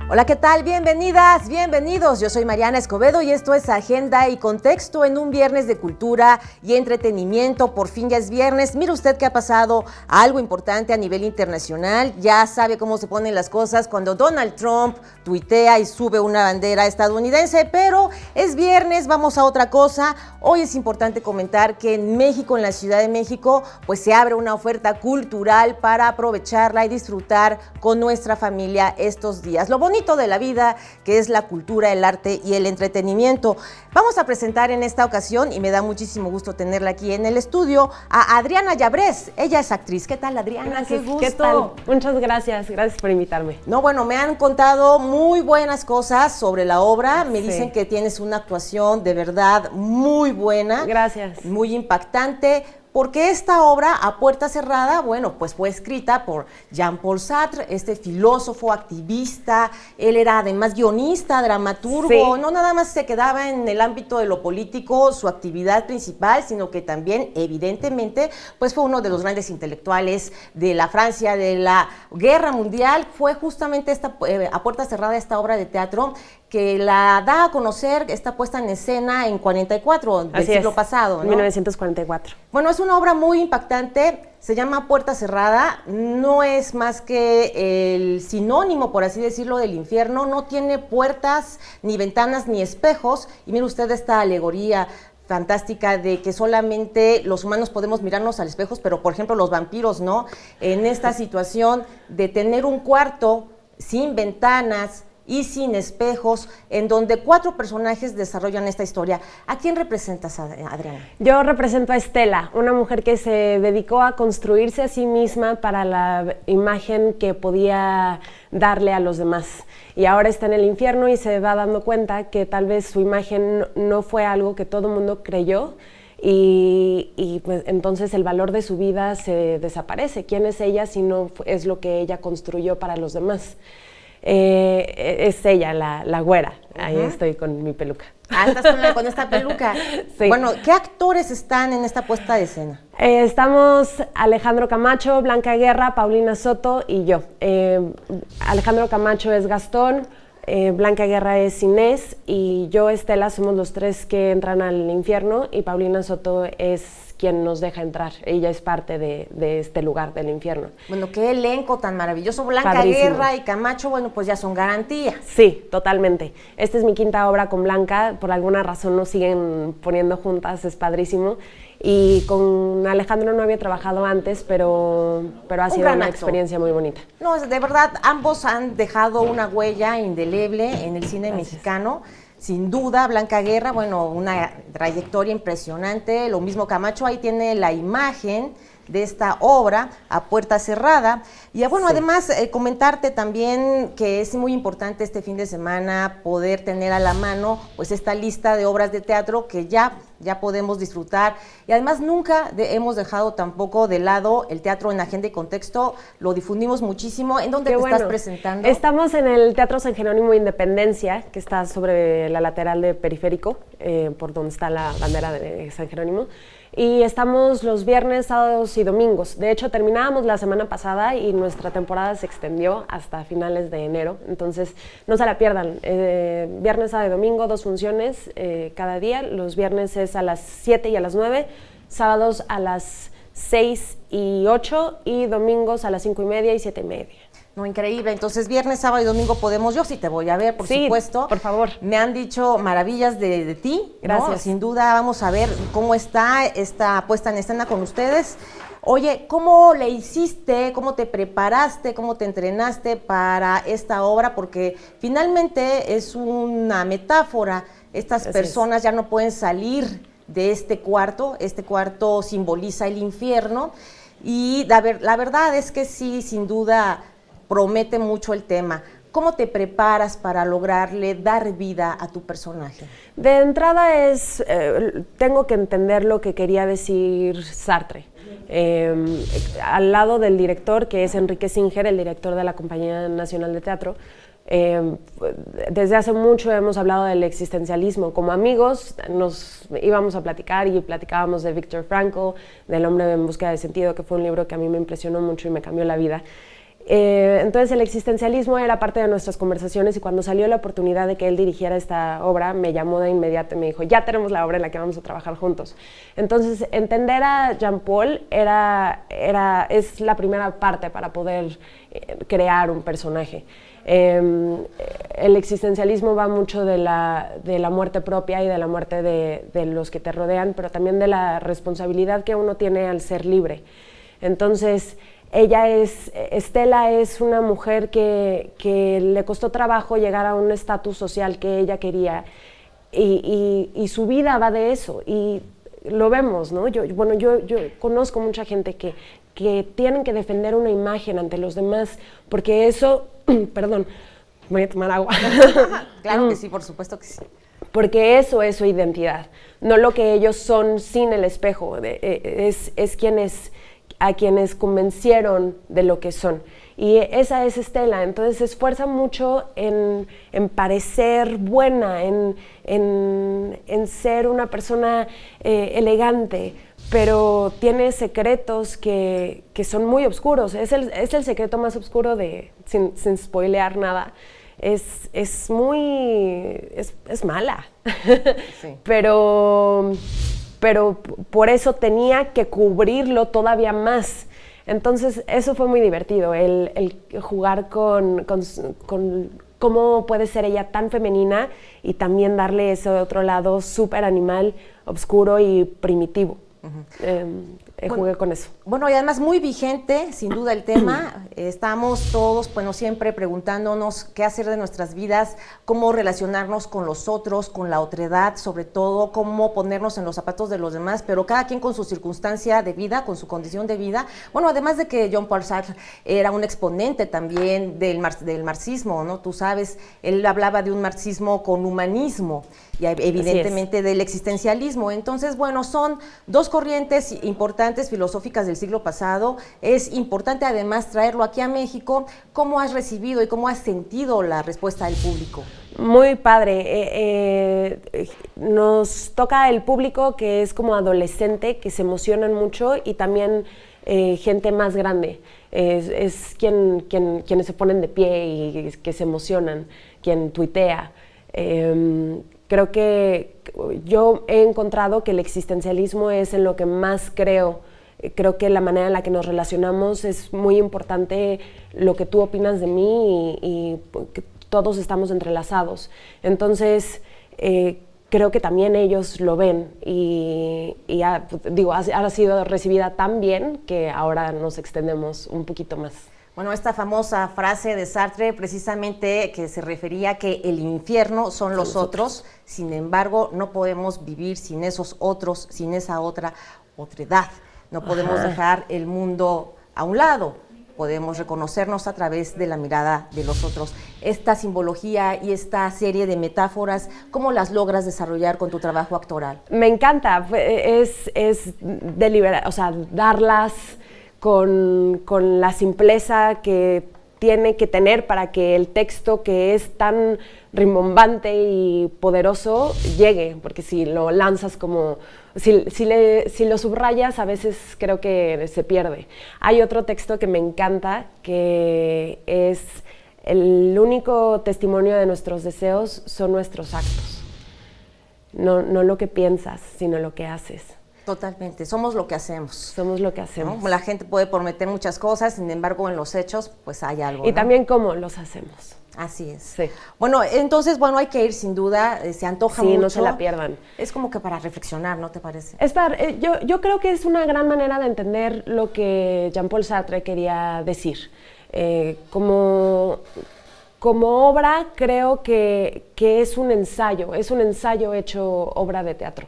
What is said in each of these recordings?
Hola, ¿qué tal? Bienvenidas, bienvenidos. Yo soy Mariana Escobedo y esto es Agenda y Contexto en un viernes de cultura y entretenimiento. Por fin ya es viernes. Mire usted que ha pasado algo importante a nivel internacional. Ya sabe cómo se ponen las cosas cuando Donald Trump tuitea y sube una bandera estadounidense, pero es viernes, vamos a otra cosa. Hoy es importante comentar que en México, en la Ciudad de México, pues se abre una oferta cultural para aprovecharla y disfrutar con nuestra familia estos días. Lo bonito de la vida, que es la cultura, el arte y el entretenimiento. Vamos a presentar en esta ocasión, y me da muchísimo gusto tenerla aquí en el estudio, a Adriana Llabrés. Ella es actriz. ¿Qué tal, Adriana? Gracias. Qué gusto. ¿Qué tal? Muchas gracias. Gracias por invitarme. No, bueno, me han contado muy buenas cosas sobre la obra. Me dicen que tienes una actuación de verdad muy buena. Gracias. Muy impactante. Porque esta obra, A Puerta Cerrada, bueno, pues fue escrita por Jean-Paul Sartre, este filósofo, activista. Él era además guionista, dramaturgo. Sí. No nada más se quedaba en el ámbito de lo político, su actividad principal, sino que también, evidentemente, pues fue uno de los grandes intelectuales de la Francia, de la Guerra Mundial. Fue justamente esta A Puerta Cerrada, esta obra de teatro, que la da a conocer, está puesta en escena en 44, del siglo pasado, ¿no? 1944. Bueno, es una obra muy impactante, se llama Puerta Cerrada, no es más que el sinónimo, por así decirlo, del infierno, no tiene puertas, ni ventanas, ni espejos, y mire usted esta alegoría fantástica de que solamente los humanos podemos mirarnos al espejo, pero por ejemplo los vampiros no, en esta situación de tener un cuarto sin ventanas y sin espejos, en donde 4 personajes desarrollan esta historia. ¿A quién representas, Adriana? Yo represento a Estela, una mujer que se dedicó a construirse a sí misma para la imagen que podía darle a los demás. Y ahora está en el infierno y se va dando cuenta que tal vez su imagen no fue algo que todo el mundo creyó, y pues, entonces el valor de su vida se desaparece. ¿Quién es ella si no es lo que ella construyó para los demás? Es ella, la güera. Ahí estoy con mi peluca. Ah, estás con esta peluca. Sí. Bueno, ¿qué actores están en esta puesta de escena? Estamos Alejandro Camacho, Blanca Guerra, Paulina Soto y yo. Alejandro Camacho es Gastón, Blanca Guerra es Inés y yo, Estela, somos los 3 que entran al infierno, y Paulina Soto es quien nos deja entrar. Ella es parte de este lugar del infierno. Bueno, qué elenco tan maravilloso. Blanca Padrísimo. Guerra y Camacho, bueno, pues ya son garantía. Sí, totalmente. Esta es mi 5ª obra con Blanca. Por alguna razón nos siguen poniendo juntas, es padrísimo. Y con Alejandro no había trabajado antes, pero ha sido una experiencia muy bonita. No, de verdad, ambos han dejado una huella indeleble en el cine mexicano. Sin duda, Blanca Guerra, bueno, una trayectoria impresionante. Lo mismo Camacho, ahí tiene la imagen de esta obra, A Puerta Cerrada. Y bueno, además comentarte también que es muy importante este fin de semana poder tener a la mano pues esta lista de obras de teatro que ya podemos disfrutar. Y además nunca hemos dejado tampoco de lado el teatro en Agenda y Contexto, lo difundimos muchísimo. ¿En dónde estás presentando? Estamos en el Teatro San Jerónimo Independencia, que está sobre la lateral de Periférico, por donde está la bandera de San Jerónimo. Y estamos los viernes, sábados y domingos. De hecho, terminábamos la semana pasada y nuestra temporada se extendió hasta finales de enero. Entonces, no se la pierdan. Viernes, sábado y domingo, 2 funciones cada día. Los viernes es a las 7 y a las 9, sábados a las 6 y 8 y domingos a las 5 y media y 7 y media. No, increíble. Entonces, viernes, sábado y domingo podemos. Yo sí te voy a ver, por supuesto. Por favor. Me han dicho maravillas de ti. Gracias. ¿No? Sin duda, vamos a ver cómo está esta puesta en escena con ustedes. Oye, ¿cómo le hiciste? ¿Cómo te preparaste? ¿Cómo te entrenaste para esta obra? Porque finalmente es una metáfora. Estas personas ya no pueden salir de este cuarto. Este cuarto simboliza el infierno. Y la verdad es que sí, sin duda, promete mucho el tema. ¿Cómo te preparas para lograrle dar vida a tu personaje? De entrada tengo que entender lo que quería decir Sartre. Al lado del director, que es Enrique Singer, el director de la Compañía Nacional de Teatro, desde hace mucho hemos hablado del existencialismo. Como amigos nos íbamos a platicar y platicábamos de Viktor Frankl, del Hombre en Búsqueda de Sentido, que fue un libro que a mí me impresionó mucho y me cambió la vida. Entonces el existencialismo era parte de nuestras conversaciones y cuando salió la oportunidad de que él dirigiera esta obra, me llamó de inmediato y me dijo, ya tenemos la obra en la que vamos a trabajar juntos. Entonces entender a Jean-Paul es la primera parte para poder crear un personaje. El existencialismo va mucho de la muerte propia y de la muerte de los que te rodean, pero también de la responsabilidad que uno tiene al ser libre. Entonces, Estela es una mujer que le costó trabajo llegar a un estatus social que ella quería y su vida va de eso y lo vemos, ¿no? Yo conozco mucha gente que tienen que defender una imagen ante los demás porque eso, perdón, voy a tomar agua. Claro que sí, por supuesto que sí. Porque eso es su identidad, no lo que ellos son sin el espejo, es a quienes convencieron de lo que son. Y esa es Estela, entonces se esfuerza mucho en parecer buena, en ser una persona elegante, pero tiene secretos que son muy oscuros. Es el secreto más oscuro sin spoilear nada. Es mala, sí. pero por eso tenía que cubrirlo todavía más. Entonces eso fue muy divertido, el jugar con cómo puede ser ella tan femenina y también darle ese otro lado súper animal, oscuro y primitivo. Jugué con eso. Bueno, y además muy vigente, sin duda, el tema. Estamos todos, bueno, siempre preguntándonos qué hacer de nuestras vidas, cómo relacionarnos con los otros, con la otredad, sobre todo, cómo ponernos en los zapatos de los demás, pero cada quien con su circunstancia de vida, con su condición de vida. Bueno, además de que Jean-Paul Sartre era un exponente también del marxismo, ¿no? Tú sabes, él hablaba de un marxismo con humanismo y evidentemente del existencialismo. Entonces, bueno, son dos corrientes importantes filosóficas del siglo pasado. Es importante además traerlo aquí a México. ¿Cómo has recibido y cómo has sentido la respuesta del público? Muy padre. Nos toca el público que es como adolescente, que se emocionan mucho y también gente más grande. Es quienes se ponen de pie y que se emocionan, quien tuitea. Creo que yo he encontrado que el existencialismo es en lo que más creo. Creo que la manera en la que nos relacionamos es muy importante, lo que tú opinas de mí y que todos estamos entrelazados. Entonces, creo que también ellos lo ven y ha sido recibida tan bien que ahora nos extendemos un poquito más. Bueno, esta famosa frase de Sartre, precisamente que se refería a que el infierno son los otros, sin embargo, no podemos vivir sin esos otros, sin esa otredad. No podemos dejar el mundo a un lado, podemos reconocernos a través de la mirada de los otros. Esta simbología y esta serie de metáforas, ¿cómo las logras desarrollar con tu trabajo actoral? Me encanta, es deliberar, o sea, darlas con la simpleza que tiene que tener para que el texto, que es tan rimbombante y poderoso, llegue, porque si lo lanzas como, si lo subrayas, a veces creo que se pierde. Hay otro texto que me encanta, que es el único testimonio de nuestros deseos son nuestros actos. No lo que piensas, sino lo que haces. Totalmente, somos lo que hacemos. Somos lo que hacemos. ¿No? La gente puede prometer muchas cosas, sin embargo, en los hechos, pues hay algo. Y también cómo los hacemos. Así es. Sí. Bueno, entonces, bueno, hay que ir sin duda, se antoja mucho. Sí, no se la pierdan. Es como que para reflexionar, ¿no te parece? Yo creo que es una gran manera de entender lo que Jean-Paul Sartre quería decir. Como obra, creo que es un ensayo hecho obra de teatro,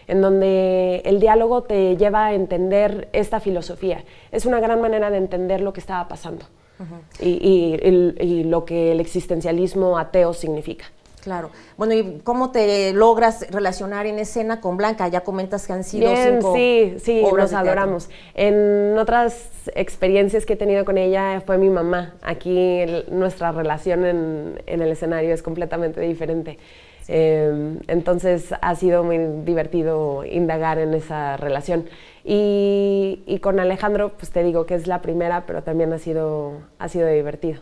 en donde el diálogo te lleva a entender esta filosofía. Es una gran manera de entender lo que estaba pasando y lo que el existencialismo ateo significa. Claro. Bueno, ¿y cómo te logras relacionar en escena con Blanca? Ya comentas que han sido Bien, 5 sí, obras nos adoramos. En otras experiencias que he tenido con ella fue mi mamá. Aquí nuestra relación en el escenario es completamente diferente. Entonces ha sido muy divertido indagar en esa relación. Y con Alejandro, pues te digo que es la primera, pero también ha sido divertido.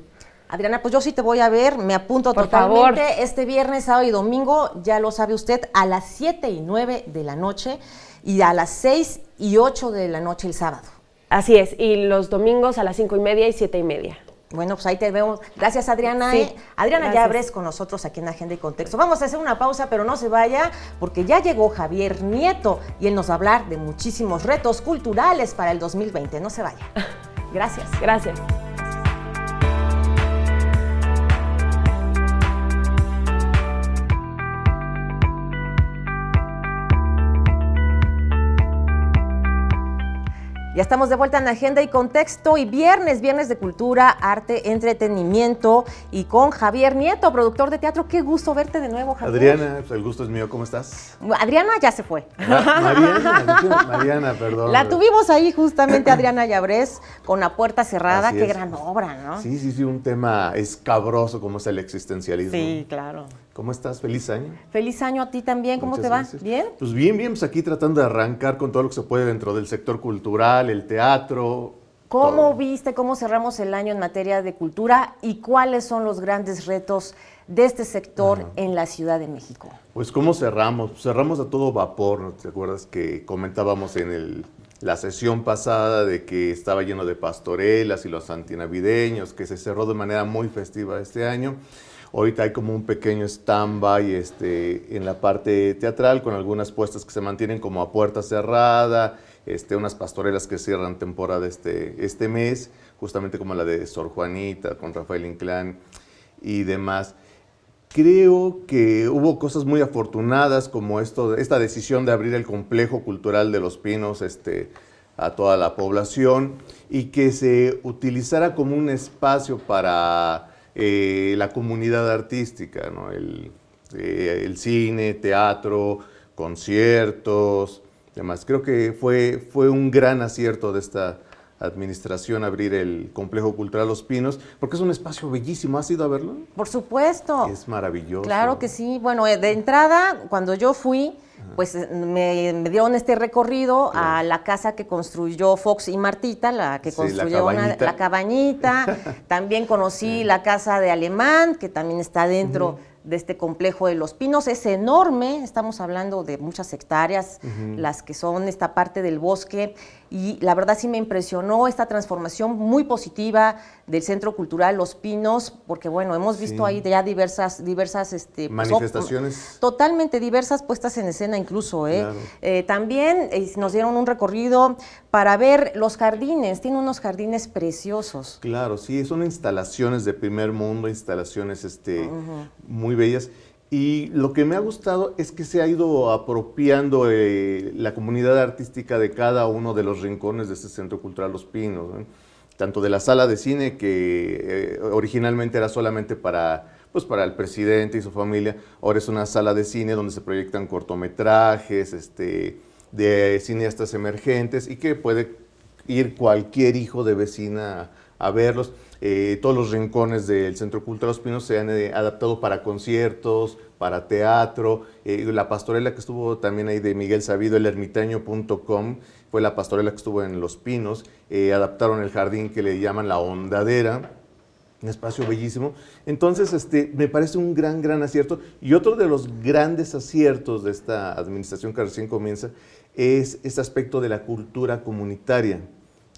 Adriana, pues yo sí te voy a ver, me apunto Por totalmente. favor. Este viernes, sábado y domingo, ya lo sabe usted, a las 7 y 9 de la noche y a las 6 y 8 de la noche el sábado. Así es, y los domingos a las 5:30 y 7:30. Bueno, pues ahí te vemos. Gracias, Adriana. Sí, Adriana gracias. Llabres con nosotros aquí en Agenda y Contexto. Vamos a hacer una pausa, pero no se vaya, porque ya llegó Javier Nieto y él nos va a hablar de muchísimos retos culturales para el 2020. No se vaya. Gracias. Gracias. Ya estamos de vuelta en Agenda y Contexto y viernes de cultura, arte, entretenimiento y con Javier Nieto, productor de teatro. Qué gusto verte de nuevo, Javier. Adriana, pues el gusto es mío, ¿cómo estás? Adriana ya se fue. Mariana, perdón. La tuvimos ahí justamente, Adriana Llabres, con La Puerta Cerrada. Así Qué es. gran obra, ¿no? Sí, un tema escabroso como es el existencialismo. Sí, claro. ¿Cómo estás? ¿Feliz año? Feliz año a ti también. ¿Cómo Muchas te va? gracias. ¿Bien? Pues bien, pues aquí tratando de arrancar con todo lo que se puede dentro del sector cultural, el teatro. ¿Cómo todo. viste, cómo cerramos el año en materia de cultura y cuáles son los grandes retos de este sector en la Ciudad de México? Pues ¿cómo cerramos? Cerramos a todo vapor, ¿no? ¿Te acuerdas que comentábamos en la sesión pasada de que estaba lleno de pastorelas y los antinavideños, que se cerró de manera muy festiva este año? Ahorita hay como un pequeño stand-by en la parte teatral con algunas puestas que se mantienen como a puerta cerrada, unas pastorelas que cierran temporada este mes, justamente como la de Sor Juanita con Rafael Inclán y demás. Creo que hubo cosas muy afortunadas como esta decisión de abrir el complejo cultural de Los Pinos a toda la población y que se utilizara como un espacio para la comunidad artística, ¿no? El cine, teatro, conciertos, demás. Creo que fue un gran acierto de esta administración abrir el Complejo Cultural Los Pinos, porque es un espacio bellísimo. ¿Has ido a verlo? Por supuesto. Es maravilloso. Claro que sí. Bueno, de entrada, cuando yo fui, pues me dieron este recorrido a la casa que construyó Fox y Martita, la que Sí, construyó la cabañita. También conocí la casa de Alemán, que también está dentro de este complejo de Los Pinos. Es enorme, estamos hablando de muchas hectáreas, las que son esta parte del bosque, y la verdad sí me impresionó esta transformación muy positiva del Centro Cultural Los Pinos, porque bueno, hemos visto ahí ya diversas manifestaciones. Totalmente diversas puestas en escena incluso. Claro. También nos dieron un recorrido para ver los jardines, tiene unos jardines preciosos. Claro, sí, son instalaciones de primer mundo, instalaciones muy bellas. Y lo que me ha gustado es que se ha ido apropiando la comunidad artística de cada uno de los rincones de este Centro Cultural Los Pinos, ¿no? Tanto de la sala de cine, que originalmente era solamente para el presidente y su familia, ahora es una sala de cine donde se proyectan cortometrajes de cineastas emergentes y que puede ir cualquier hijo de vecina a verlos. Todos los rincones del Centro Cultural Los Pinos se han adaptado para conciertos, para teatro. La pastorela que estuvo también ahí de Miguel Sabido, elermitaño.com, fue la pastorela que estuvo en Los Pinos. Adaptaron el jardín que le llaman La Hondadera, un espacio bellísimo. Entonces, me parece un gran acierto. Y otro de los grandes aciertos de esta administración que recién comienza es este aspecto de la cultura comunitaria.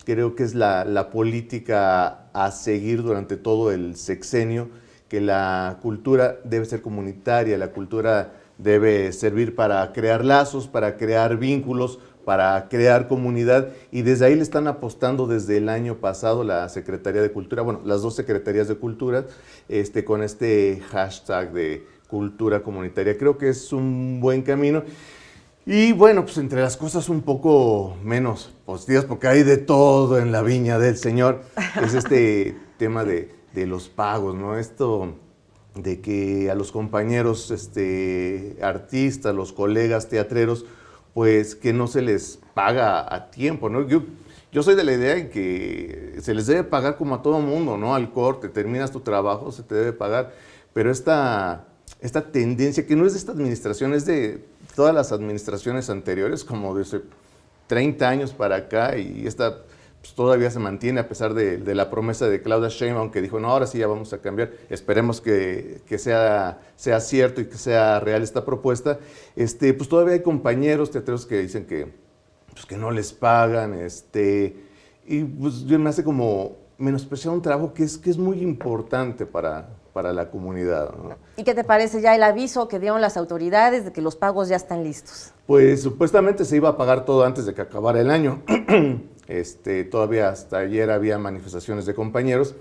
Creo que es la política a seguir durante todo el sexenio, que la cultura debe ser comunitaria, la cultura debe servir para crear lazos, para crear vínculos, para crear comunidad, y desde ahí le están apostando desde el año pasado la Secretaría de Cultura, bueno, las dos Secretarías de Cultura, con este hashtag de cultura comunitaria. Creo que es un buen camino. Y bueno, pues entre las cosas un poco menos positivas, porque hay de todo en la viña del Señor, es este tema de los pagos, ¿no? Esto de que a los compañeros artistas, los colegas teatreros, pues que no se les paga a tiempo, ¿no? Yo soy de la idea en que se les debe pagar como a todo mundo, ¿no? Al corte, terminas tu trabajo, se te debe pagar, pero esta esta tendencia que no es de esta administración, es de todas las administraciones anteriores, como desde 30 años para acá, y esta pues, todavía se mantiene a pesar de la promesa de Claudia Sheinbaum, que dijo, no, ahora sí ya vamos a cambiar, esperemos que sea cierto y que sea real esta propuesta. Pues todavía hay compañeros teatreros que dicen pues, que no les pagan, y pues me hace como menospreciar un trabajo que es muy importante para la comunidad, ¿no? ¿Y qué te parece ya el aviso que dieron las autoridades de que los pagos ya están listos? Pues supuestamente se iba a pagar todo antes de que acabara el año. Todavía hasta ayer había manifestaciones de compañeros.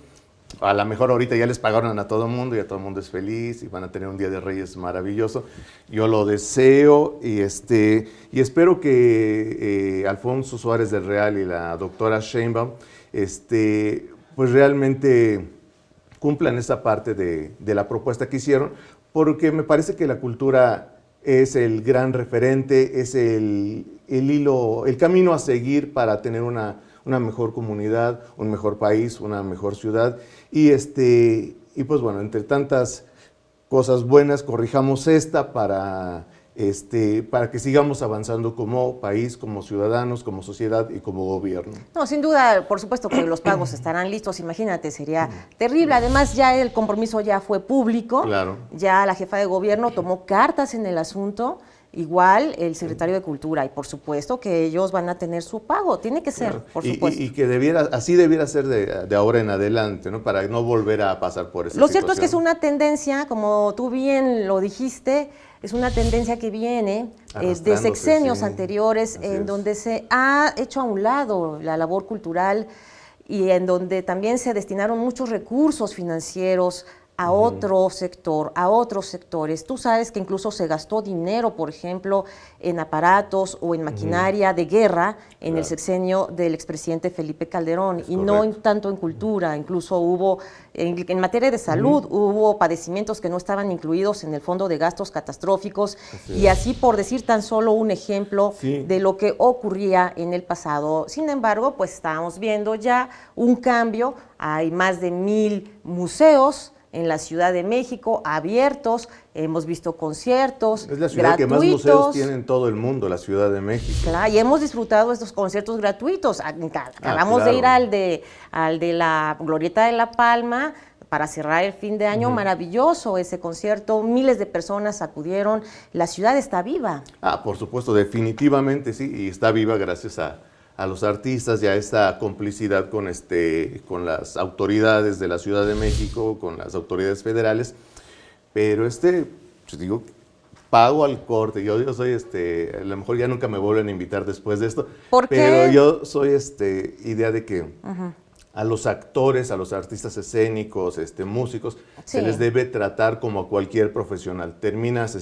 A lo mejor ahorita ya les pagaron a todo el mundo, ya todo el mundo es feliz y van a tener un Día de Reyes maravilloso. Yo lo deseo y espero que Alfonso Suárez del Real y la doctora Sheinbaum pues realmente cumplan esa parte de la propuesta que hicieron, porque me parece que la cultura es el gran referente, es el hilo, el camino a seguir para tener una mejor comunidad, un mejor país, una mejor ciudad. Y pues bueno, entre tantas cosas buenas, corrijamos esta para que sigamos avanzando como país, como ciudadanos, como sociedad y como gobierno. No, sin duda, por supuesto que los pagos estarán listos, imagínate, sería terrible. Además, ya el compromiso ya fue público, claro. Ya la jefa de gobierno tomó cartas en el asunto, igual el secretario de Cultura, y por supuesto que ellos van a tener su pago, tiene que ser, claro. Por supuesto. Y que así debiera ser de ahora en adelante, ¿no? Para no volver a pasar por esa situación. Lo cierto es que es una tendencia, como tú bien lo dijiste, es una tendencia que viene de sexenios anteriores, en donde se ha hecho a un lado la labor cultural y en donde también se destinaron muchos recursos financieros a otro sector, a otros sectores. Tú sabes que incluso se gastó dinero, por ejemplo, en aparatos o en maquinaria de guerra en el sexenio del expresidente Felipe Calderón, y no tanto en cultura. Incluso hubo, en materia de salud, hubo padecimientos que no estaban incluidos en el fondo de gastos catastróficos, y así por decir tan solo un ejemplo de lo que ocurría en el pasado. Sin embargo, pues estábamos viendo ya un cambio, hay más de 1000 museos en la Ciudad de México, abiertos, hemos visto conciertos gratuitos. Es la ciudad que más museos tiene en todo el mundo, la Ciudad de México. Claro, y hemos disfrutado estos conciertos gratuitos. Acabamos de ir al de la Glorieta de La Palma para cerrar el fin de año, maravilloso ese concierto, miles de personas acudieron, la ciudad está viva. Por supuesto, definitivamente sí, y está viva gracias a los artistas y a esta complicidad con las autoridades de la Ciudad de México, con las autoridades federales, pero pues digo, pago al corte. Yo soy a lo mejor ya nunca me vuelven a invitar después de esto. ¿Por qué? Pero yo soy idea de que a los actores, a los artistas escénicos, músicos, se les debe tratar como a cualquier profesional. Terminas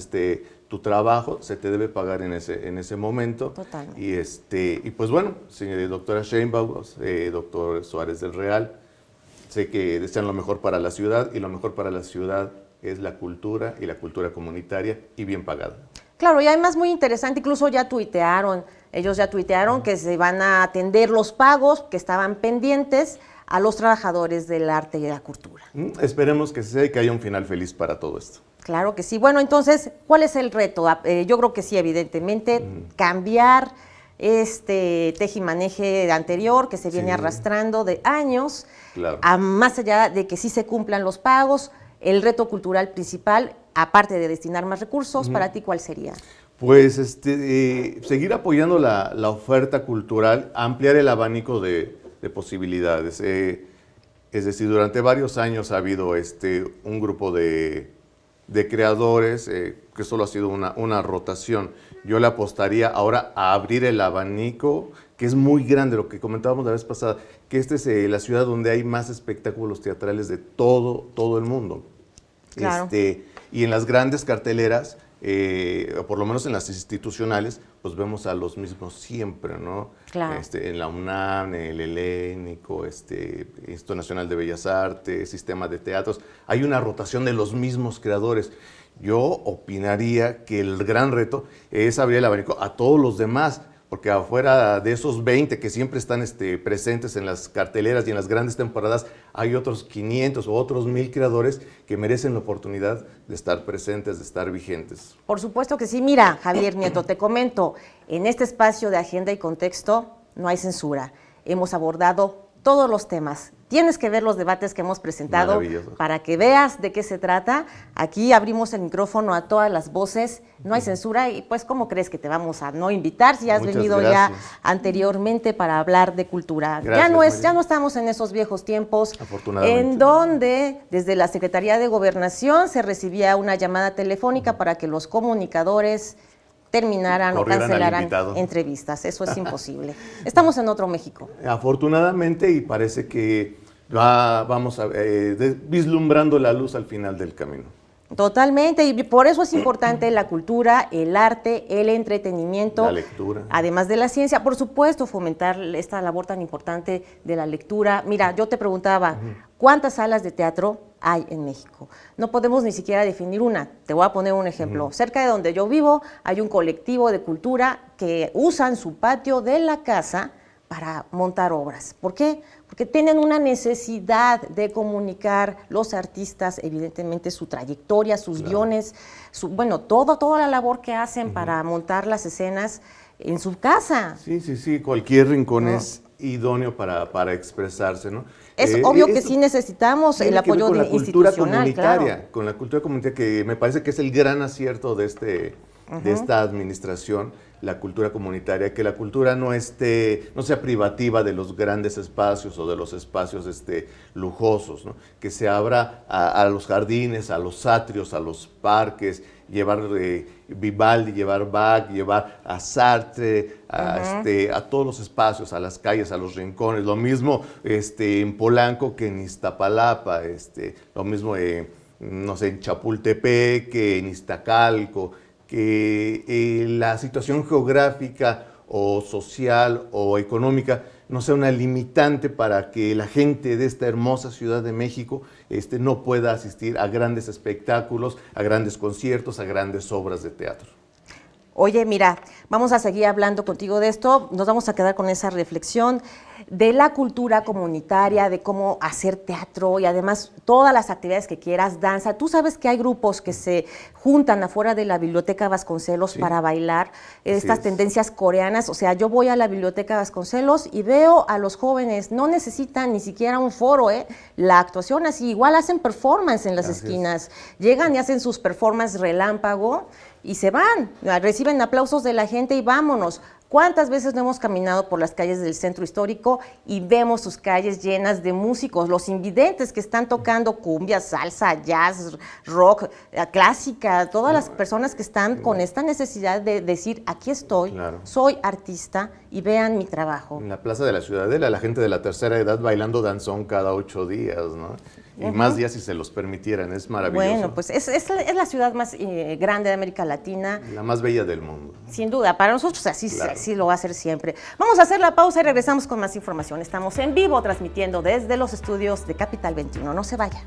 tu trabajo, se te debe pagar en ese momento. Totalmente. Y pues bueno, doctora Sheinbaum, doctor Suárez del Real, sé que desean lo mejor para la ciudad, y lo mejor para la ciudad es la cultura y la cultura comunitaria, y bien pagada. Claro, y además muy interesante, incluso ellos ya tuitearon que se van a atender los pagos que estaban pendientes a los trabajadores del arte y de la cultura. Esperemos que sea y que haya un final feliz para todo esto. Claro que sí. Bueno, entonces, ¿cuál es el reto? Yo creo que sí, evidentemente, cambiar este tejimaneje anterior que se viene arrastrando de años, más allá de que sí se cumplan los pagos. El reto cultural principal, aparte de destinar más recursos, para ti, ¿cuál sería? Pues seguir apoyando la oferta cultural, ampliar el abanico de posibilidades. Es decir, durante varios años ha habido un grupo de creadores que solo ha sido una rotación. Yo le apostaría ahora a abrir el abanico, que es muy grande, lo que comentábamos la vez pasada, que es la ciudad donde hay más espectáculos teatrales de todo el mundo. Claro. Y en las grandes carteleras, o por lo menos en las institucionales, pues vemos a los mismos siempre, ¿no? Claro. En la UNAM, en el Helénico, Instituto Nacional de Bellas Artes, Sistema de Teatros, hay una rotación de los mismos creadores. Yo opinaría que el gran reto es abrir el abanico a todos los demás, porque afuera de esos 20 que siempre están presentes en las carteleras y en las grandes temporadas, hay otros 500 o otros 1000 creadores que merecen la oportunidad de estar presentes, de estar vigentes. Por supuesto que sí. Mira, Javier Nieto, te comento, en este espacio de Agenda y Contexto no hay censura. Hemos abordado todos los temas. Tienes que ver los debates que hemos presentado para que veas de qué se trata. Aquí abrimos el micrófono a todas las voces, no hay censura y pues ¿cómo crees que te vamos a no invitar si has venido ya anteriormente para hablar de cultura? Gracias, ya no estamos en esos viejos tiempos afortunadamente, en donde desde la Secretaría de Gobernación se recibía una llamada telefónica para que los comunicadores terminaran o cancelaran entrevistas. Eso es imposible. Estamos en otro México. Afortunadamente, y parece que vamos vislumbrando la luz al final del camino. Totalmente, y por eso es importante la cultura, el arte, el entretenimiento, la lectura. Además de la ciencia, por supuesto, fomentar esta labor tan importante de la lectura. Mira, yo te preguntaba, ¿cuántas salas de teatro hay en México? No podemos ni siquiera definir una. Te voy a poner un ejemplo. Cerca de donde yo vivo hay un colectivo de cultura que usan su patio de la casa para montar obras. ¿Por qué? Porque tienen una necesidad de comunicar los artistas, evidentemente, su trayectoria, sus guiones, toda la labor que hacen para montar las escenas en su casa. Sí, cualquier rincón es idóneo para expresarse, ¿no? Es obvio que sí necesitamos el apoyo con la cultura comunitaria, claro. Con la cultura comunitaria, que me parece que es el gran acierto de esta administración, la cultura comunitaria, que la cultura no sea privativa de los grandes espacios o de los espacios lujosos, ¿no? Que se abra a los jardines, a los atrios, a los parques, llevar Vivaldi, llevar Bach, llevar a Sartre, a todos los espacios, a las calles, a los rincones. Lo mismo en Polanco que en Iztapalapa, lo mismo no sé, en Chapultepec, en Iztacalco, que la situación geográfica o social o económica no sea una limitante para que la gente de esta hermosa Ciudad de México no pueda asistir a grandes espectáculos, a grandes conciertos, a grandes obras de teatro. Oye, mira, vamos a seguir hablando contigo de esto, nos vamos a quedar con esa reflexión de la cultura comunitaria, de cómo hacer teatro y además todas las actividades que quieras, danza. Tú sabes que hay grupos que se juntan afuera de la Biblioteca Vasconcelos para bailar estas tendencias coreanas. O sea, yo voy a la Biblioteca Vasconcelos y veo a los jóvenes, no necesitan ni siquiera un foro, la actuación así, igual hacen performance en las esquinas, llegan y hacen sus performances relámpago y se van, reciben aplausos de la gente y vámonos. ¿Cuántas veces no hemos caminado por las calles del centro histórico y vemos sus calles llenas de músicos, los invidentes que están tocando cumbia, salsa, jazz, rock, clásica, todas las personas que están con esta necesidad de decir, aquí estoy, soy artista y vean mi trabajo? En la Plaza de la Ciudadela, la gente de la tercera edad bailando danzón cada 8 días, ¿no? Y más días si se los permitieran, es maravilloso. Bueno, pues es la ciudad más grande de América Latina. La más bella del mundo. Sin duda, para nosotros así lo va a ser siempre. Vamos a hacer la pausa y regresamos con más información. Estamos en vivo transmitiendo desde los estudios de Capital 21. No se vaya.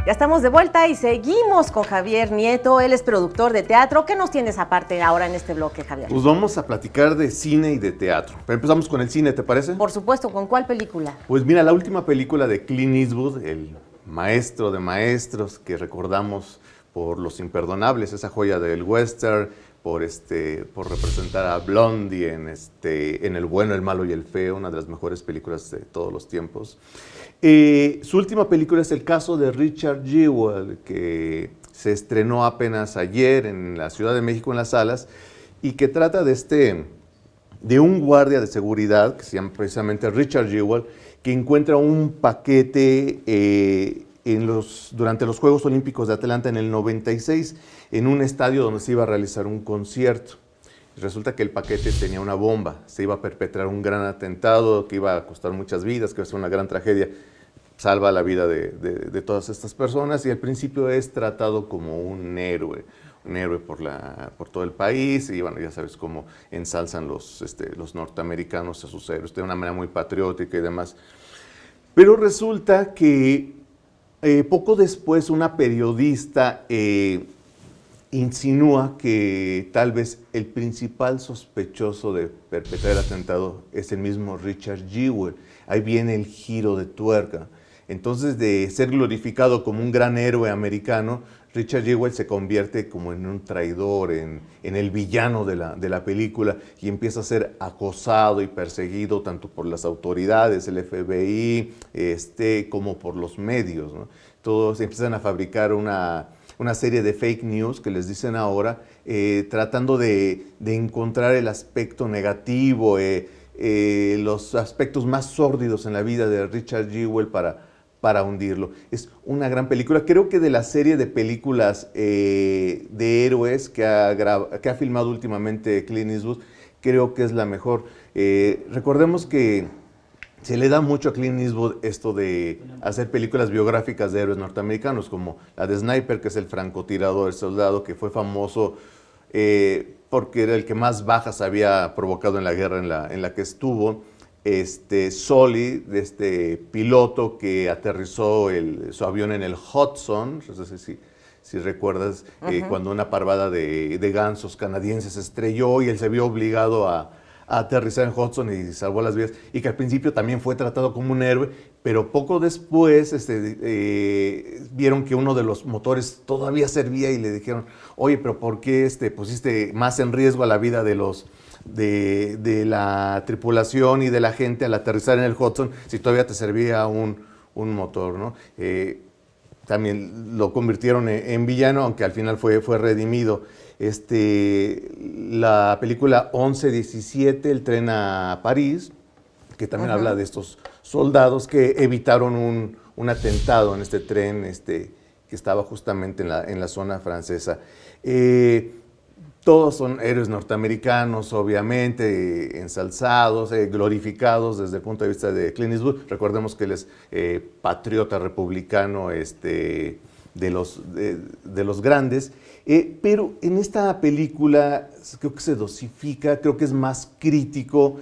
Ya estamos de vuelta y seguimos con Javier Nieto, él es productor de teatro. ¿Qué nos tienes aparte ahora en este bloque, Javier? Pues vamos a platicar de cine y de teatro. Pero empezamos con el cine, ¿te parece? Por supuesto, ¿con cuál película? Pues mira, la última película de Clint Eastwood, el maestro de maestros que recordamos por Los Imperdonables, esa joya del western, por representar a Blondie en El bueno, el malo y el feo, una de las mejores películas de todos los tiempos. Su última película es El caso de Richard Jewell, que se estrenó apenas ayer en la Ciudad de México en las salas y que trata de un guardia de seguridad que se llama precisamente Richard Jewell, que encuentra un paquete durante los Juegos Olímpicos de Atlanta en el 96 en un estadio donde se iba a realizar un concierto. Resulta que el paquete tenía una bomba, se iba a perpetrar un gran atentado que iba a costar muchas vidas, que iba a ser una gran tragedia. Salva la vida de todas estas personas y al principio es tratado como un héroe, un héroe por todo el país, y bueno, ya sabes cómo ensalzan los norteamericanos a sus héroes de una manera muy patriótica y demás. Pero resulta que poco después una periodista insinúa que tal vez el principal sospechoso de perpetrar el atentado es el mismo Richard Jewell. Ahí viene el giro de tuerca. Entonces, de ser glorificado como un gran héroe americano, Richard Jewell se convierte como en un traidor, en el villano de la película, y empieza a ser acosado y perseguido tanto por las autoridades, el FBI, como por los medios, ¿no? Todos empiezan a fabricar una serie de fake news que les dicen ahora, tratando de encontrar el aspecto negativo, los aspectos más sórdidos en la vida de Richard Jewell para hundirlo. Es una gran película. Creo que de la serie de películas de héroes que ha filmado últimamente Clint Eastwood, creo que es la mejor. Recordemos que se le da mucho a Clint Eastwood esto de hacer películas biográficas de héroes norteamericanos, como la de Sniper, que es el francotirador, el soldado, que fue famoso porque era el que más bajas había provocado en la guerra en la que estuvo. Sully, de este piloto que aterrizó su avión en el Hudson, no sé si recuerdas, cuando una parvada de gansos canadienses estrelló y él se vio obligado a aterrizar en Hudson y salvó las vidas, y que al principio también fue tratado como un héroe, pero poco después vieron que uno de los motores todavía servía y le dijeron, oye, pero ¿por qué pusiste más en riesgo a la vida de la tripulación y de la gente al aterrizar en el Hudson si todavía te servía un motor, ¿no? También lo convirtieron en villano, aunque al final fue redimido. La película 11-17, El tren a París, que también habla de estos soldados que evitaron un atentado en este tren que estaba justamente en la zona francesa. Todos son héroes norteamericanos, obviamente, ensalzados, glorificados desde el punto de vista de Clint Eastwood. Recordemos que él es patriota republicano de los grandes. Pero en esta película creo que se dosifica, creo que es más crítico,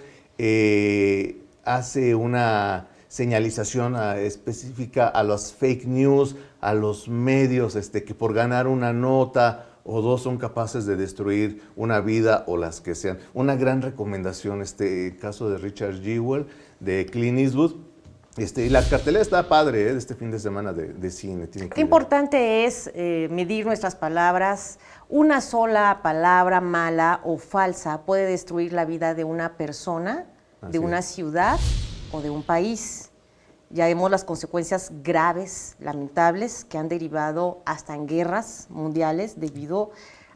hace una señalización específica a los fake news, a los medios que por ganar una nota o dos son capaces de destruir una vida o las que sean. Una gran recomendación, caso de Richard Jewell, de Clint Eastwood. Y la cartelera está padre, de este fin de semana de cine. Qué importante es medir nuestras palabras. Una sola palabra mala o falsa puede destruir la vida de una persona, de una ciudad o de un país. Ya vemos las consecuencias graves, lamentables, que han derivado hasta en guerras mundiales debido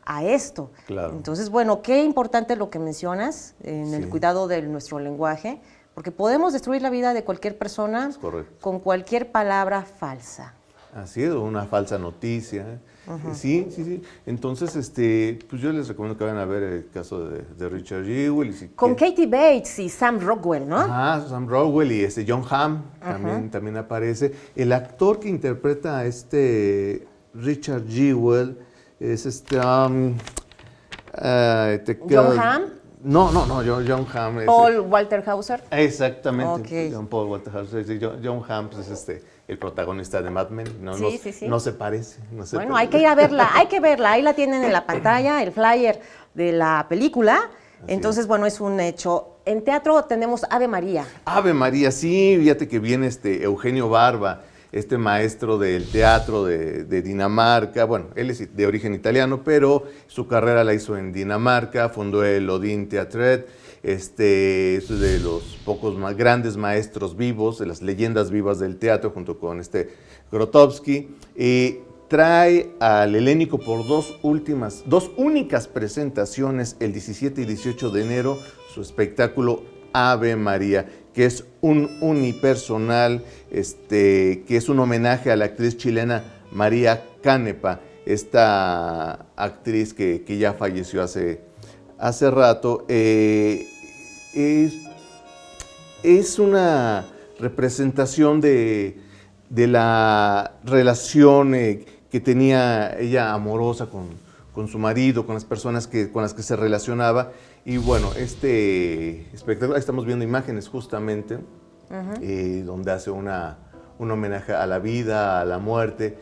a esto. Claro. Entonces, bueno, qué importante lo que mencionas en el cuidado de nuestro lenguaje, porque podemos destruir la vida de cualquier persona con cualquier palabra falsa. Así es, una falsa noticia. Sí. Entonces, pues yo les recomiendo que vayan a ver el caso de Richard Jewell. Con Katie Bates y Sam Rockwell, ¿no? Sam Rockwell y John Hamm también aparece. El actor que interpreta a Richard Jewell es ¿John Hamm? No, John Hamm. Paul Walter Hauser. Exactamente, Okay. Paul Walter Hauser. John Hamm es el protagonista de Mad Men. No se parece. Bueno, hay que ir a verla, Ahí la tienen en la pantalla, el flyer de la película. Entonces, bueno, es un hecho. En teatro tenemos Ave María. Ave María, sí, fíjate que viene Eugenio Barba, maestro del teatro de Dinamarca. Bueno, él es de origen italiano, pero su carrera la hizo en Dinamarca, fundó el Odin Teatret, es de los pocos más grandes maestros vivos, de las leyendas vivas del teatro, junto con Grotowski. Trae al Helénico por dos únicas presentaciones, el 17 y 18 de enero, su espectáculo Ave María, que es un unipersonal, que es un homenaje a la actriz chilena María Canepa, esta actriz que ya falleció hace rato. Es una representación de la relación que tenía ella amorosa con con su marido, con las personas con las que se relacionaba. Y bueno, este espectáculo, ahí estamos viendo imágenes justamente, donde hace un homenaje a la vida, a la muerte.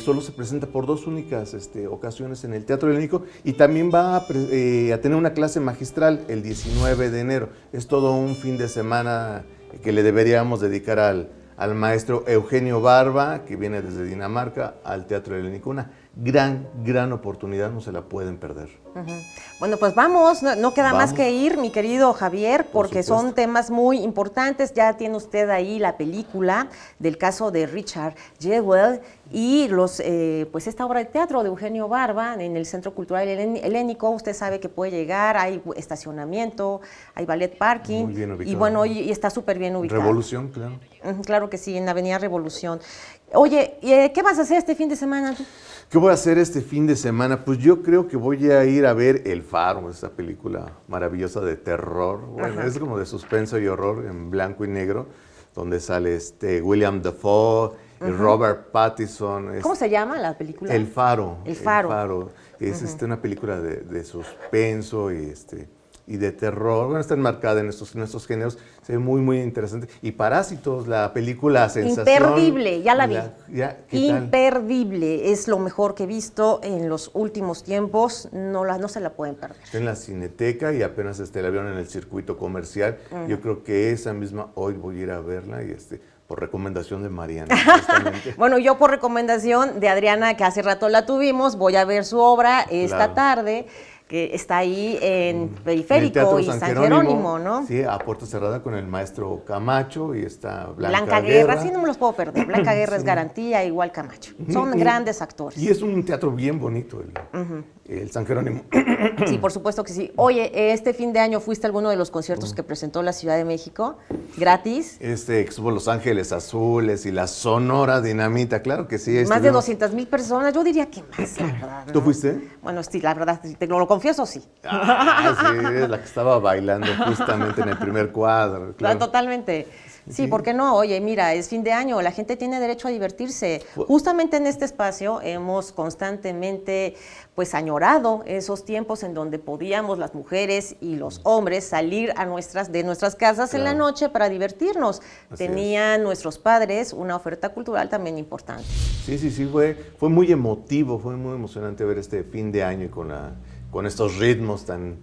Solo se presenta por 2 únicas ocasiones en el Teatro Helénico, y también va a tener una clase magistral el 19 de enero. Es todo un fin de semana que le deberíamos dedicar al maestro Eugenio Barba, que viene desde Dinamarca, al Teatro Helénico. Una gran oportunidad, no se la pueden perder. Bueno, pues vamos, no queda más que ir, mi querido Javier, porque son temas muy importantes. Ya tiene usted ahí la película del caso de Richard Jewell y pues esta obra de teatro de Eugenio Barba en el Centro Cultural Helénico. Usted sabe que puede llegar, hay estacionamiento, hay ballet parking. Muy bien ubicado. Y bueno, y está súper bien ubicado. Revolución, claro. Claro que sí, en Avenida Revolución. Oye, ¿qué vas a hacer este fin de semana tú? ¿Qué voy a hacer este fin de semana? Pues yo creo que voy a ir a ver El Faro, esa película maravillosa de terror. Bueno, es como de suspenso y horror en blanco y negro, donde sale William Dafoe, y Robert Pattinson. ¿Cómo se llama la película? El Faro. El Faro. El Faro. Es una película de suspenso y de terror. Bueno, está enmarcada en estos géneros. Se ve muy interesante. Y Parásitos, la película sensación. Imperdible, ya la vi. ¿Qué Imperdible, tal? Es lo mejor que he visto en los últimos tiempos. No se la pueden perder. Está en la Cineteca y apenas la vieron en el circuito comercial. Yo creo que esa misma hoy voy a ir a verla y por recomendación de Mariana. Bueno, yo por recomendación de Adriana, que hace rato la tuvimos, voy a ver su obra esta tarde, que está ahí en Periférico y San Jerónimo, ¿no? Sí, a puerta cerrada con el maestro Camacho y está Blanca Guerra. Sí, no me los puedo perder. Blanca Guerra es garantía, igual Camacho. Son grandes actores. Y es un teatro bien bonito, el San Jerónimo. Sí, por supuesto que sí. Oye, este fin de año fuiste a alguno de los conciertos que presentó la Ciudad de México, gratis. Estuvo Los Ángeles Azules y la Sonora Dinamita, claro que sí. Más de 200,000 personas, yo diría que más, la verdad, ¿no? ¿Tú fuiste? Bueno, sí, la verdad, te lo confieso, sí. Sí, es la que estaba bailando justamente en el primer cuadro. Claro. Totalmente. Sí, ¿por qué no? Oye, mira, es fin de año, la gente tiene derecho a divertirse. Justamente en este espacio hemos constantemente pues añorado esos tiempos en donde podíamos las mujeres y los hombres salir de nuestras casas en la noche para divertirnos. Tenían nuestros padres una oferta cultural también importante. Sí, fue muy emotivo, fue muy emocionante ver este fin de año y con estos ritmos tan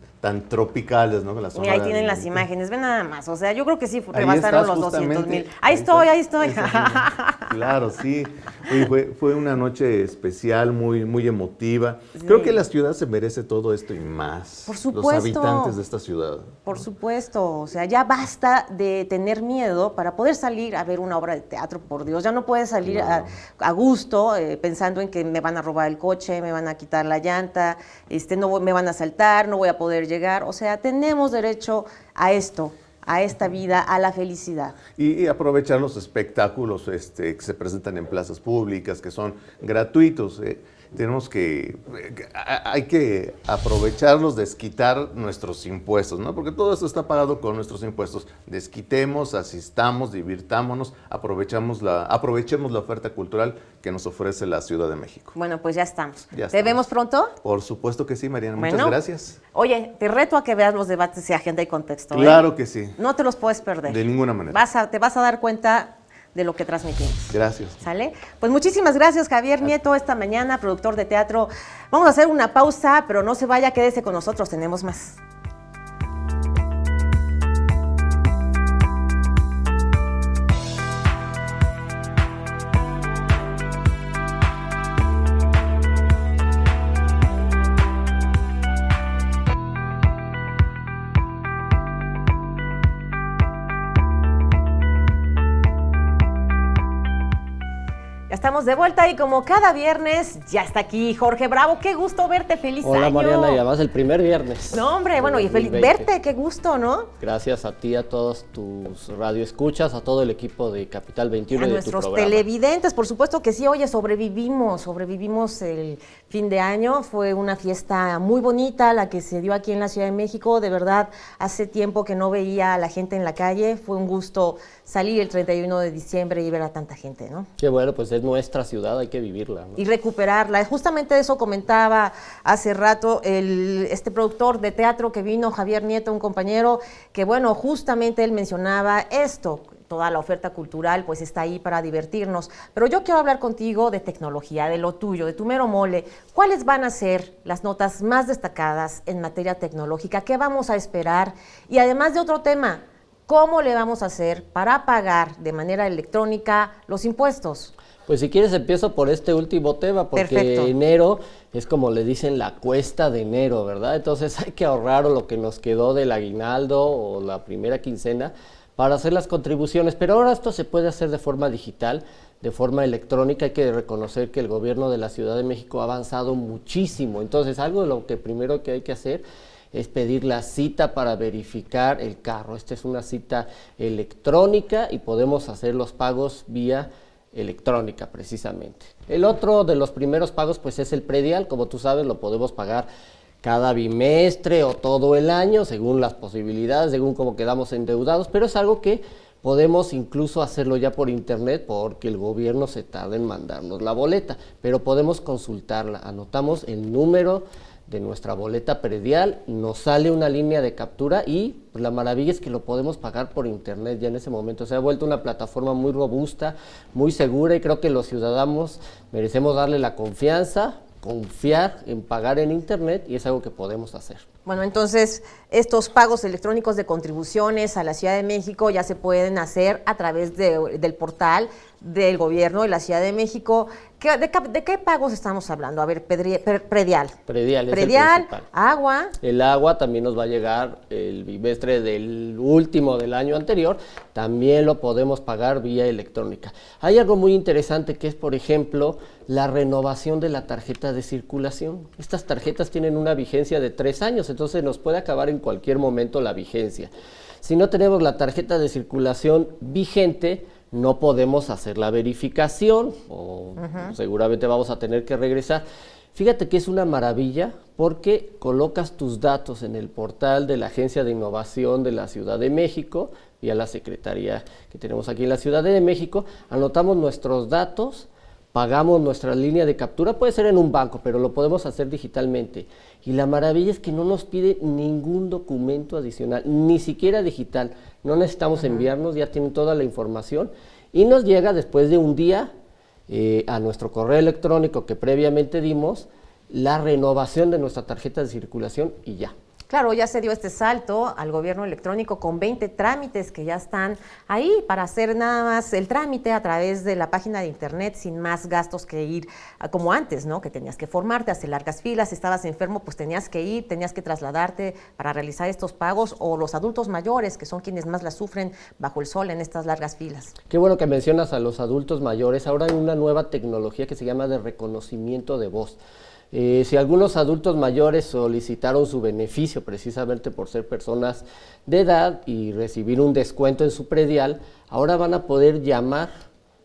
tropicales, ¿no? Mira, ahí tienen las imágenes, ven nada más. O sea, yo creo que sí rebasaron los 200,000. Ahí estoy. Claro, sí. Oye, fue una noche especial, muy emotiva. Sí. Creo que la ciudad se merece todo esto y más. Por supuesto. Los habitantes de esta ciudad. Por supuesto. O sea, ya basta de tener miedo para poder salir a ver una obra de teatro, por Dios. Ya no puedes salir a gusto pensando en que me van a robar el coche, me van a quitar la llanta, no me van a asaltar, no voy a poder llegar. O sea, tenemos derecho a esto, a esta vida, a la felicidad. Y aprovechar los espectáculos que se presentan en plazas públicas, que son gratuitos. Hay que aprovecharlos, desquitar nuestros impuestos, ¿no? Porque todo esto está pagado con nuestros impuestos. Desquitemos, asistamos, divirtámonos, aprovechemos la oferta cultural que nos ofrece la Ciudad de México. Bueno, pues ya estamos. ¿Te vemos pronto? Por supuesto que sí, Mariana. Muchas gracias. Oye, te reto a que veas los debates de Agenda y Contexto. Claro que sí. No te los puedes perder. De ninguna manera. Te vas a dar cuenta de lo que transmitimos. Gracias. ¿Sale? Pues muchísimas gracias, Javier Nieto, esta mañana, productor de teatro. Vamos a hacer una pausa, pero no se vaya, quédese con nosotros, tenemos más. Estamos de vuelta y como cada viernes ya está aquí Jorge Bravo. Qué gusto verte, feliz año. Hola Mariana, y además el primer viernes. No hombre, bueno, y feliz verte, qué gusto, ¿no? Gracias a ti, a todos tus radioescuchas, a todo el equipo de Capital 21 y de tu programa. A nuestros televidentes, por supuesto que sí. Oye, sobrevivimos el fin de año. Fue una fiesta muy bonita la que se dio aquí en la Ciudad de México. De verdad, hace tiempo que no veía a la gente en la calle. Fue un gusto salir el 31 de diciembre y ver a tanta gente, ¿no? Qué bueno, pues es nuestra ciudad, hay que vivirla, ¿no? Y recuperarla. Justamente eso comentaba hace rato este productor de teatro que vino, Javier Nieto, un compañero, que bueno, justamente él mencionaba esto, toda la oferta cultural pues está ahí para divertirnos. Pero yo quiero hablar contigo de tecnología, de lo tuyo, de tu mero mole. ¿Cuáles van a ser las notas más destacadas en materia tecnológica? ¿Qué vamos a esperar? Y además de otro tema, ¿cómo le vamos a hacer para pagar de manera electrónica los impuestos? Pues si quieres empiezo por este último tema, porque Perfecto. enero es como le dicen la cuesta de enero, ¿verdad? Entonces hay que ahorrar lo que nos quedó del aguinaldo o la primera quincena para hacer las contribuciones, pero ahora esto se puede hacer de forma digital, de forma electrónica. Hay que reconocer que el gobierno de la Ciudad de México ha avanzado muchísimo, entonces algo de lo que primero que hay que hacer es pedir la cita para verificar el carro. Esta es una cita electrónica y podemos hacer los pagos vía electrónica precisamente. El otro de los primeros pagos pues es el predial, como tú sabes lo podemos pagar cada bimestre o todo el año, según las posibilidades, según cómo quedamos endeudados, pero es algo que podemos incluso hacerlo ya por internet porque el gobierno se tarda en mandarnos la boleta, pero podemos consultarla, anotamos el número de nuestra boleta predial, nos sale una línea de captura y pues, la maravilla es que lo podemos pagar por internet ya en ese momento. Se ha vuelto una plataforma muy robusta, muy segura y creo que los ciudadanos merecemos darle la confianza, confiar en pagar en internet y es algo que podemos hacer. Bueno, entonces estos pagos electrónicos de contribuciones a la Ciudad de México ya se pueden hacer a través del portal del gobierno de la Ciudad de México. ¿De qué pagos estamos hablando? A ver, predial. Predial es el Predial, principal. agua. El agua también nos va a llegar el bimestre del último del año anterior, también lo podemos pagar vía electrónica. Hay algo muy interesante que es, por ejemplo, la renovación de la tarjeta de circulación. Estas tarjetas tienen una vigencia de 3 años, entonces nos puede acabar en cualquier momento la vigencia. Si no tenemos la tarjeta de circulación vigente, no podemos hacer la verificación o seguramente vamos a tener que regresar. Fíjate que es una maravilla porque colocas tus datos en el portal de la Agencia de Innovación de la Ciudad de México y a la Secretaría que tenemos aquí en la Ciudad de México, anotamos nuestros datos, pagamos nuestra línea de captura, puede ser en un banco, pero lo podemos hacer digitalmente. Y la maravilla es que no nos pide ningún documento adicional, ni siquiera digital. No necesitamos enviarnos, ya tienen toda la información y nos llega después de un día a nuestro correo electrónico que previamente dimos la renovación de nuestra tarjeta de circulación y ya. Claro, ya se dio este salto al gobierno electrónico con 20 trámites que ya están ahí para hacer nada más el trámite a través de la página de internet sin más gastos que ir como antes, ¿no? Que tenías que formarte, hacer largas filas, si estabas enfermo pues tenías que ir, tenías que trasladarte para realizar estos pagos o los adultos mayores que son quienes más la sufren bajo el sol en estas largas filas. Qué bueno que mencionas a los adultos mayores. Ahora hay una nueva tecnología que se llama de reconocimiento de voz. Si algunos adultos mayores solicitaron su beneficio precisamente por ser personas de edad y recibir un descuento en su predial, ahora van a poder llamar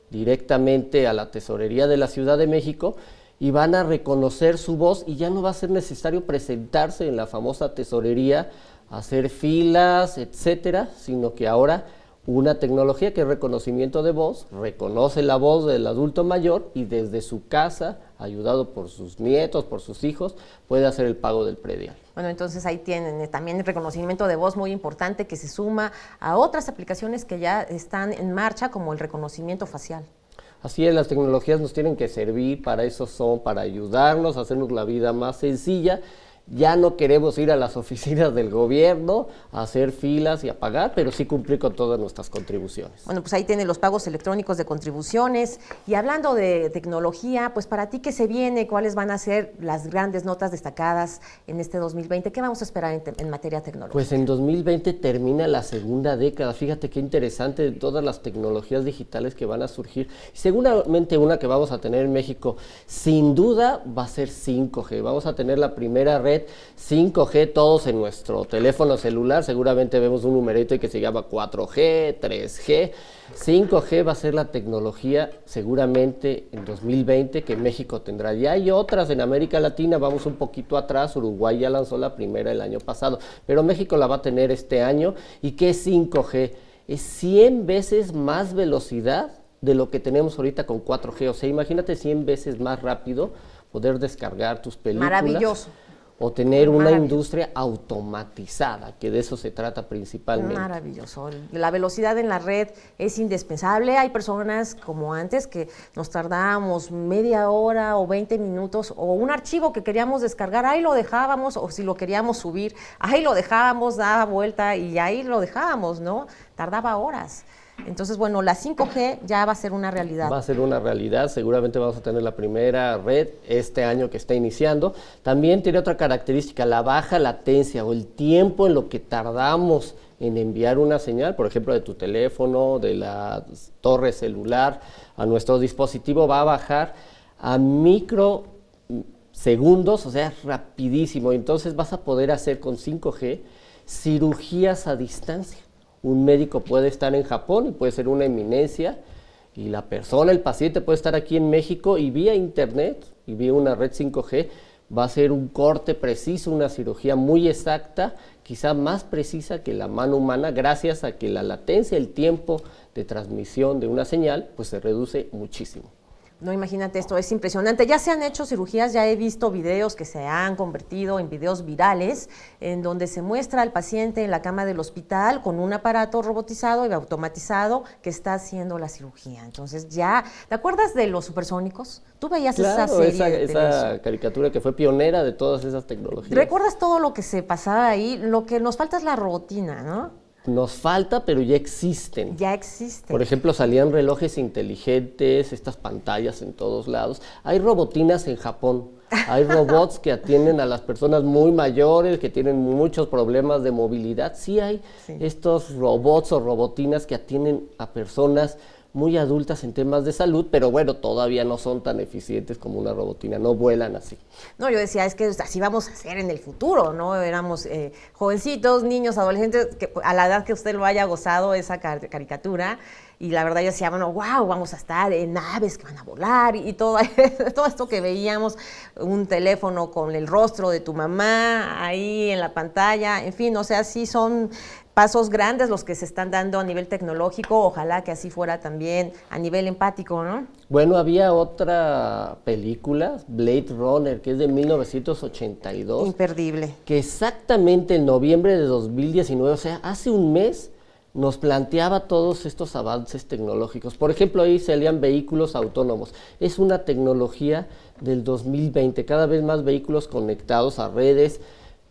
directamente a la Tesorería de la Ciudad de México y van a reconocer su voz y ya no va a ser necesario presentarse en la famosa tesorería, hacer filas, etcétera, sino que ahora una tecnología que es reconocimiento de voz, reconoce la voz del adulto mayor y desde su casa, ayudado por sus nietos, por sus hijos, puede hacer el pago del predial. Bueno, entonces ahí tienen también el reconocimiento de voz muy importante que se suma a otras aplicaciones que ya están en marcha, como el reconocimiento facial. Así es, las tecnologías nos tienen que servir, para eso son, para ayudarnos a hacernos la vida más sencilla. Ya no queremos ir a las oficinas del gobierno a hacer filas y a pagar, pero sí cumplir con todas nuestras contribuciones. Bueno, pues ahí tienen los pagos electrónicos de contribuciones. Y hablando de tecnología, pues para ti, ¿qué se viene? ¿Cuáles van a ser las grandes notas destacadas en este 2020? ¿Qué vamos a esperar en materia tecnológica? Pues en 2020 termina la segunda década. Fíjate qué interesante de todas las tecnologías digitales que van a surgir. Y seguramente una que vamos a tener en México, sin duda, va a ser 5G. Vamos a tener la primera red 5G todos en nuestro teléfono celular. Seguramente vemos un numerito que se llama 4G, 3G. 5G va a ser la tecnología seguramente en 2020 que México tendrá. Ya hay otras en América Latina, vamos un poquito atrás. Uruguay ya lanzó la primera el año pasado, pero México la va a tener este año. ¿Y qué es 5G? Es 100 veces más velocidad de lo que tenemos ahorita con 4G. O sea, imagínate 100 veces más rápido poder descargar tus películas. Maravilloso. O tener una industria automatizada, que de eso se trata principalmente. Maravilloso. La velocidad en la red es indispensable. Hay personas como antes que nos tardábamos media hora o 20 minutos o un archivo que queríamos descargar, ahí lo dejábamos, o si lo queríamos subir, ahí lo dejábamos, daba vuelta y ahí lo dejábamos, ¿no? Tardaba horas. Entonces, bueno, la 5G ya va a ser una realidad. Va a ser una realidad, seguramente vamos a tener la primera red este año que está iniciando. También tiene otra característica, la baja latencia o el tiempo en lo que tardamos en enviar una señal, por ejemplo, de tu teléfono, de la torre celular a nuestro dispositivo, va a bajar a microsegundos, o sea, rapidísimo. Entonces vas a poder hacer con 5G cirugías a distancia. Un médico puede estar en Japón y puede ser una eminencia, y la persona, el paciente, puede estar aquí en México y vía internet y vía una red 5G va a ser un corte preciso, una cirugía muy exacta, quizá más precisa que la mano humana, gracias a que la latencia, el tiempo de transmisión de una señal, pues se reduce muchísimo. No, imagínate, esto es impresionante. Ya se han hecho cirugías, ya he visto videos que se han convertido en videos virales, en donde se muestra al paciente en la cama del hospital con un aparato robotizado y automatizado que está haciendo la cirugía. Entonces ya, ¿te acuerdas de los supersónicos? Tú veías esa serie. Esa caricatura que fue pionera de todas esas tecnologías. ¿Recuerdas todo lo que se pasaba ahí? Lo que nos falta es la robotina, ¿no? Nos falta, pero ya existen. Ya existen. Por ejemplo, salían relojes inteligentes, estas pantallas en todos lados. Hay robotinas en Japón. Hay robots que atienden a las personas muy mayores, que tienen muchos problemas de movilidad. Sí hay estos robots o robotinas que atienden a personas muy adultas en temas de salud, pero bueno, todavía no son tan eficientes como una robotina, no vuelan así. No, yo decía, es que así vamos a ser en el futuro, ¿no? Éramos jovencitos, niños, adolescentes, que a la edad que usted lo haya gozado esa caricatura, y la verdad yo decía, bueno, wow, vamos a estar en naves que van a volar, y todo esto que veíamos, un teléfono con el rostro de tu mamá ahí en la pantalla, en fin, o sea, sí son pasos grandes los que se están dando a nivel tecnológico, ojalá que así fuera también a nivel empático, ¿no? Bueno, había otra película, Blade Runner, que es de 1982. Imperdible. Que exactamente en noviembre de 2019, o sea, hace un mes, nos planteaba todos estos avances tecnológicos. Por ejemplo, ahí salían vehículos autónomos. Es una tecnología del 2020, cada vez más vehículos conectados a redes,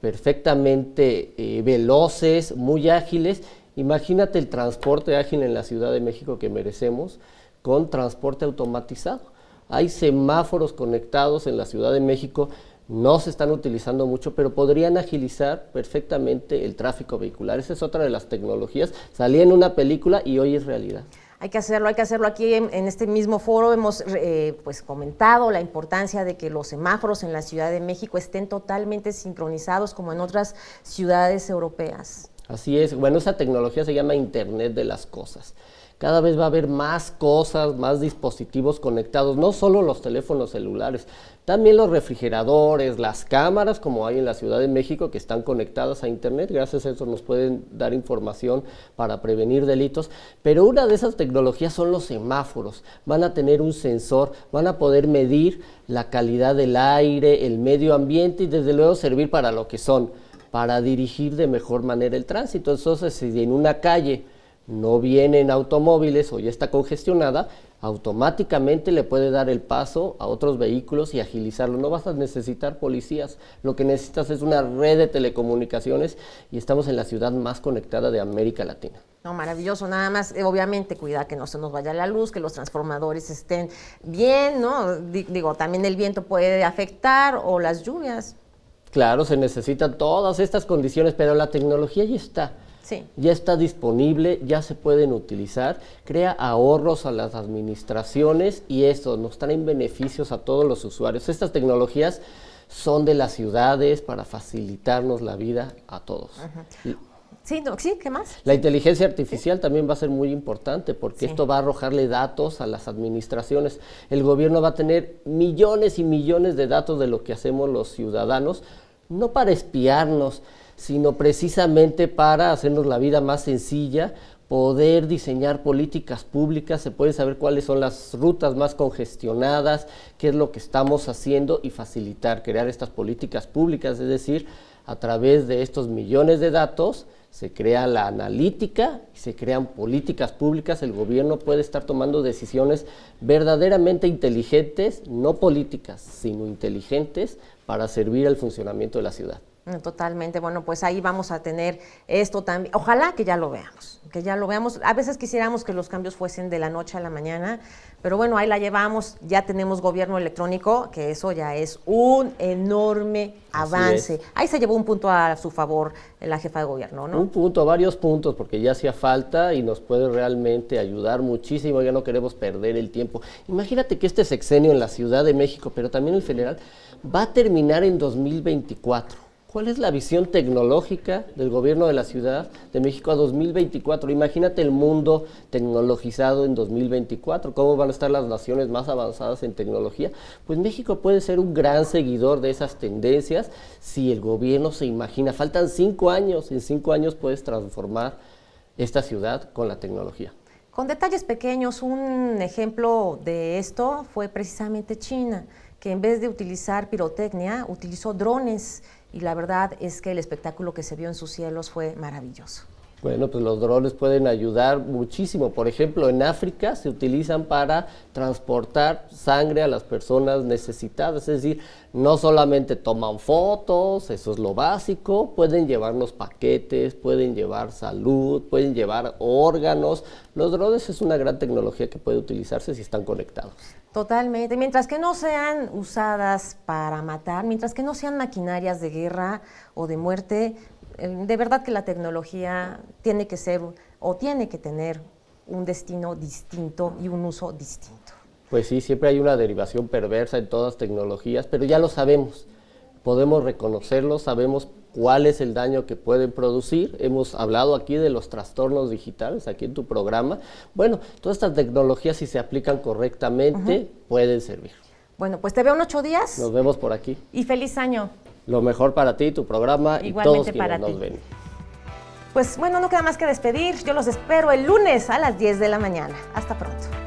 perfectamente veloces, muy ágiles. Imagínate el transporte ágil en la Ciudad de México que merecemos con transporte automatizado. Hay semáforos conectados en la Ciudad de México, no se están utilizando mucho, pero podrían agilizar perfectamente el tráfico vehicular. Esa es otra de las tecnologías. Salía en una película y hoy es realidad. Hay que hacerlo. Aquí en este mismo foro hemos pues comentado la importancia de que los semáforos en la Ciudad de México estén totalmente sincronizados como en otras ciudades europeas. Así es. Bueno, esa tecnología se llama Internet de las Cosas. Cada vez va a haber más cosas, más dispositivos conectados, no solo los teléfonos celulares, también los refrigeradores, las cámaras, como hay en la Ciudad de México, que están conectadas a Internet. Gracias a eso nos pueden dar información para prevenir delitos. Pero una de esas tecnologías son los semáforos. Van a tener un sensor, van a poder medir la calidad del aire, el medio ambiente y desde luego servir para lo que son, para dirigir de mejor manera el tránsito. Entonces, si en una calle no vienen automóviles o ya está congestionada, automáticamente le puede dar el paso a otros vehículos y agilizarlo. No vas a necesitar policías, lo que necesitas es una red de telecomunicaciones y estamos en la ciudad más conectada de América Latina. No, maravilloso, nada más, obviamente, cuidar que no se nos vaya la luz, que los transformadores estén bien, ¿no? Digo, también el viento puede afectar o las lluvias. Claro, se necesitan todas estas condiciones, pero la tecnología ya está. Sí. Ya está disponible, ya se pueden utilizar, crea ahorros a las administraciones y eso nos traen beneficios a todos los usuarios. Estas tecnologías son de las ciudades para facilitarnos la vida a todos. Uh-huh. Sí, ¿qué más? La inteligencia artificial también va a ser muy importante porque esto va a arrojarle datos a las administraciones. El gobierno va a tener millones y millones de datos de lo que hacemos los ciudadanos, no para espiarnos, sino precisamente para hacernos la vida más sencilla, poder diseñar políticas públicas, se puede saber cuáles son las rutas más congestionadas, qué es lo que estamos haciendo y facilitar, crear estas políticas públicas, es decir, a través de estos millones de datos se crea la analítica y se crean políticas públicas. El gobierno puede estar tomando decisiones verdaderamente inteligentes, no políticas, sino inteligentes para servir al funcionamiento de la ciudad. Totalmente, bueno, pues ahí vamos a tener esto también, ojalá que ya lo veamos, a veces quisiéramos que los cambios fuesen de la noche a la mañana, pero bueno, ahí la llevamos, ya tenemos gobierno electrónico, que eso ya es un enorme avance. Ahí se llevó un punto a su favor la jefa de gobierno, ¿no? Un punto, varios puntos, porque ya hacía falta y nos puede realmente ayudar muchísimo, ya no queremos perder el tiempo. Imagínate que este sexenio en la Ciudad de México, pero también el federal, va a terminar en 2024. ¿Cuál es la visión tecnológica del gobierno de la Ciudad de México a 2024? Imagínate el mundo tecnologizado en 2024, ¿cómo van a estar las naciones más avanzadas en tecnología? Pues México puede ser un gran seguidor de esas tendencias si el gobierno se imagina. Faltan 5 años, en 5 años puedes transformar esta ciudad con la tecnología. Con detalles pequeños, un ejemplo de esto fue precisamente China, que en vez de utilizar pirotecnia, utilizó drones, y la verdad es que el espectáculo que se vio en sus cielos fue maravilloso. Bueno, pues los drones pueden ayudar muchísimo. Por ejemplo, en África se utilizan para transportar sangre a las personas necesitadas. Es decir, no solamente toman fotos, eso es lo básico, pueden llevarnos paquetes, pueden llevar salud, pueden llevar órganos. Los drones es una gran tecnología que puede utilizarse si están conectados. Totalmente, mientras que no sean usadas para matar, mientras que no sean maquinarias de guerra o de muerte, de verdad que la tecnología tiene que ser o tiene que tener un destino distinto y un uso distinto. Pues sí, siempre hay una derivación perversa en todas las tecnologías, pero ya lo sabemos, podemos reconocerlo, sabemos cuál es el daño que pueden producir. Hemos hablado aquí de los trastornos digitales, aquí en tu programa. Bueno, todas estas tecnologías, si se aplican correctamente, pueden servir. Bueno, pues te veo en 8 días. Nos vemos por aquí. Y feliz año. Lo mejor para ti, tu programa. Igualmente y todos para quienes ti. nos ven. Pues bueno, no queda más que despedir. Yo los espero el lunes a las 10 de la mañana. Hasta pronto.